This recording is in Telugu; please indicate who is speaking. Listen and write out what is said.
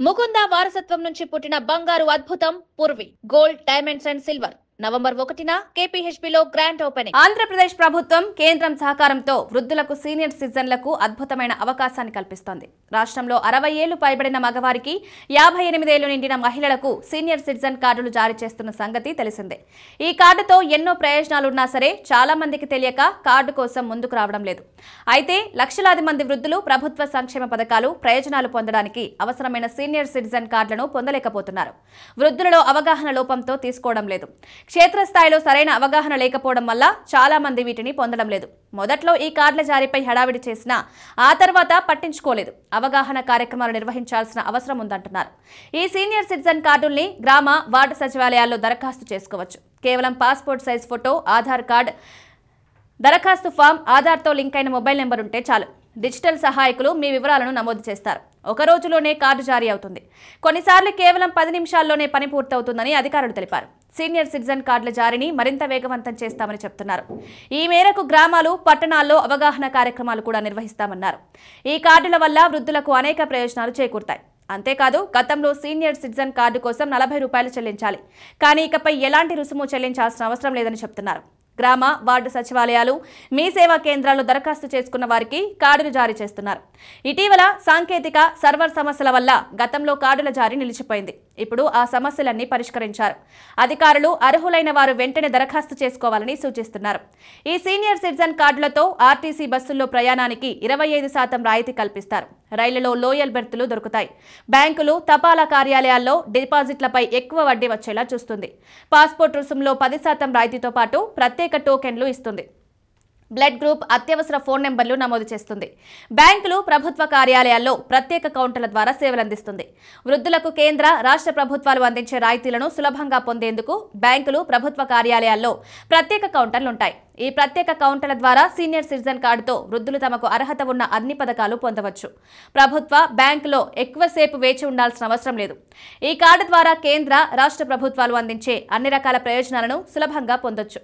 Speaker 1: ముకుంద వారసత్వం నుంచి పుట్టిన బంగారు అద్భుతం Purvi gold diamonds and silver November 1న కేపీహెచ్బీలో గ్రాండ్ ఓపెనింగ్. ఆంధ్రప్రదేశ్ ప్రభుత్వం కేంద్రం సహకారంతో వృద్ధులకు సీనియర్ సిటిజన్లకు అద్భుతమైన అవకాశాన్ని కల్పిస్తోంది. రాష్ట్రంలో 60 ఏళ్లు పైబడిన మగవారికి 58 ఏళ్లు నిండిన మహిళలకు సీనియర్ సిటిజన్ కార్డులు జారీ చేస్తున్న సంగతి తెలిసిందే. ఈ కార్డుతో ఎన్నో ప్రయోజనాలున్నా సరే చాలా మందికి తెలియక కార్డు కోసం ముందుకు రావడం లేదు. అయితే లక్షలాది మంది వృద్ధులు ప్రభుత్వ సంక్షేమ పథకాలు ప్రయోజనాలు పొందడానికి అవసరమైన సీనియర్ సిటిజన్ కార్డులను పొందలేకపోతున్నారు. వృద్ధులలో అవగాహన లోపంతో తీసుకోవడం లేదు. క్షేత్రస్థాయిలో సరైన అవగాహన లేకపోవడం వల్ల చాలా మంది వీటిని పొందడం లేదు. మొదట్లో ఈ కార్డుల జారీపై హడావిడి చేసినా ఆ తర్వాత పట్టించుకోలేదు. అవగాహన కార్యక్రమాలు నిర్వహించాల్సిన అవసరం ఉందంటున్నారు. ఈ సీనియర్ సిటిజన్ కార్డుల్ని గ్రామ, వార్డు సచివాలయాల్లో దరఖాస్తు చేసుకోవచ్చు. కేవలం passport size photo, Aadhaar card, దరఖాస్తు ఫామ్, ఆధార్తో లింక్ అయిన మొబైల్ నెంబర్ ఉంటే చాలు. డిజిటల్ సహాయకులు మీ వివరాలను నమోదు చేస్తారు. ఒక రోజులోనే కార్డు జారీ అవుతుంది. కొన్నిసార్లు కేవలం 10 నిమిషాల్లోనే పని పూర్తవుతుందని అధికారులు తెలిపారు. సీనియర్ సిటిజన్ కార్డుల జారీని మరింత వేగవంతం చేస్తామని చెప్తున్నారు. ఈ మేరకు గ్రామాలు, పట్టణాల్లో అవగాహన కార్యక్రమాలు కూడా నిర్వహిస్తామన్నారు. ఈ కార్డుల వల్ల వృద్ధులకు అనేక ప్రయోజనాలు చేకూరుతాయి. అంతేకాదు, గతంలో సీనియర్ సిటిజన్ కార్డు కోసం 40 రూపాయలు చెల్లించాలి. కానీ ఇకపై ఎలాంటి రుసుము చెల్లించాల్సిన అవసరం లేదని చెప్తున్నారు. గ్రామ, వార్డు సచివాలయాలు, మీ సేవా కేంద్రాల్లో దరఖాస్తు చేసుకున్న వారికి కార్డులు జారీ చేస్తున్నారు. ఇటీవల సాంకేతిక సర్వర్ సమస్యల వల్ల గతంలో కార్డుల జారీ నిలిచిపోయింది. ఇప్పుడు ఆ సమస్యలన్నీ పరిష్కరించారు. అధికారులు అర్హులైన వారు వెంటనే దరఖాస్తు చేసుకోవాలని సూచిస్తున్నారు. ఈ సీనియర్ సిటిజన్ కార్డులతో ఆర్టీసీ బస్సుల్లో ప్రయాణానికి 25% రాయితీ కల్పిస్తారు. రైళ్లలో లోయల్ బెర్తులు దొరుకుతాయి. బ్యాంకులు, తపాలా కార్యాలయాల్లో డిపాజిట్లపై ఎక్కువ వడ్డీ వచ్చేలా చూస్తుంది. పాస్పోర్ట్ రుసుములో 10% రాయితీతో పాటు ప్రత్యేక టోకెన్లు ఇస్తుంది. బ్లడ్ గ్రూప్, అత్యవసర ఫోన్ నెంబర్లు నమోదు చేస్తుంది. బ్యాంకులు, ప్రభుత్వ కార్యాలయాల్లో ప్రత్యేక కౌంటర్ల ద్వారా సేవలందిస్తుంది. వృద్ధులకు కేంద్ర, రాష్ట్ర ప్రభుత్వాలు అందించే రాయితీలను సులభంగా పొందేందుకు బ్యాంకులు, ప్రభుత్వ కార్యాలయాల్లో ప్రత్యేక కౌంటర్లు ఉంటాయి. ఈ ప్రత్యేక కౌంటర్ల ద్వారా సీనియర్ సిటిజన్ కార్డుతో వృద్ధులు తమకు అర్హత ఉన్న అన్ని పథకాలు పొందవచ్చు. ప్రభుత్వ, బ్యాంకులో ఎక్కువసేపు వేచి ఉండాల్సిన అవసరం లేదు. ఈ కార్డు ద్వారా కేంద్ర, రాష్ట్ర ప్రభుత్వాలు అందించే అన్ని రకాల ప్రయోజనాలను సులభంగా పొందొచ్చు.